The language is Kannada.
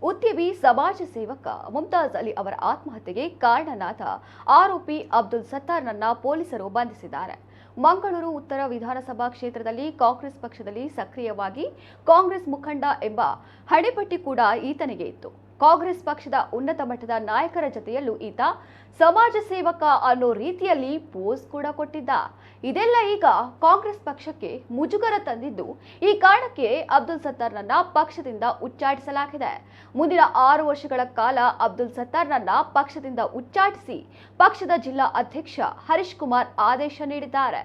ಉದ್ಯಮಿ ಸಮಾಜ ಸೇವಕ ಮುಮ್ತಾಜ್ ಅಲಿ ಅವರ ಆತ್ಮಹತ್ಯೆಗೆ ಕಾರಣನಾದ ಆರೋಪಿ ಅಬ್ದುಲ್ ಸತ್ತಾರ್ನನ್ನ ಪೊಲೀಸರು ಬಂಧಿಸಿದ್ದಾರೆ. ಮಂಗಳೂರು ಉತ್ತರ ವಿಧಾನಸಭಾ ಕ್ಷೇತ್ರದಲ್ಲಿ ಕಾಂಗ್ರೆಸ್ ಪಕ್ಷದಲ್ಲಿ ಸಕ್ರಿಯವಾಗಿ ಕಾಂಗ್ರೆಸ್ ಮುಖಂಡ ಎಂಬ ಹಣೆಪಟ್ಟಿ ಕೂಡ ಈತನಿಗೆ ಇತ್ತು. ಕಾಂಗ್ರೆಸ್ ಪಕ್ಷದ ಉನ್ನತ ಮಟ್ಟದ ನಾಯಕರ ಜೊತೆಯಲ್ಲೂ ಈತ ಸಮಾಜ ಸೇವಕ ಅನ್ನೋ ರೀತಿಯಲ್ಲಿ ಪೋಸ್ ಕೂಡ ಕೊಟ್ಟಿದ್ದ. ಇದೆಲ್ಲ ಈಗ ಕಾಂಗ್ರೆಸ್ ಪಕ್ಷಕ್ಕೆ ಮುಜುಗರ ತಂದಿದ್ದು, ಈ ಕಾರಣಕ್ಕೆ ಅಬ್ದುಲ್ ಸತ್ತಾರ್ನನ್ನ ಪಕ್ಷದಿಂದ ಉಚ್ಚಾಟಿಸಲಾಗಿದೆ. ಮುಂದಿನ 6 ವರ್ಷಗಳ ಕಾಲ ಅಬ್ದುಲ್ ಸತ್ತಾರ್ನನ್ನ ಪಕ್ಷದಿಂದ ಉಚ್ಚಾಟಿಸಿ ಪಕ್ಷದ ಜಿಲ್ಲಾ ಅಧ್ಯಕ್ಷ ಹರೀಶ್ ಕುಮಾರ್ ಆದೇಶ ನೀಡಿದ್ದಾರೆ.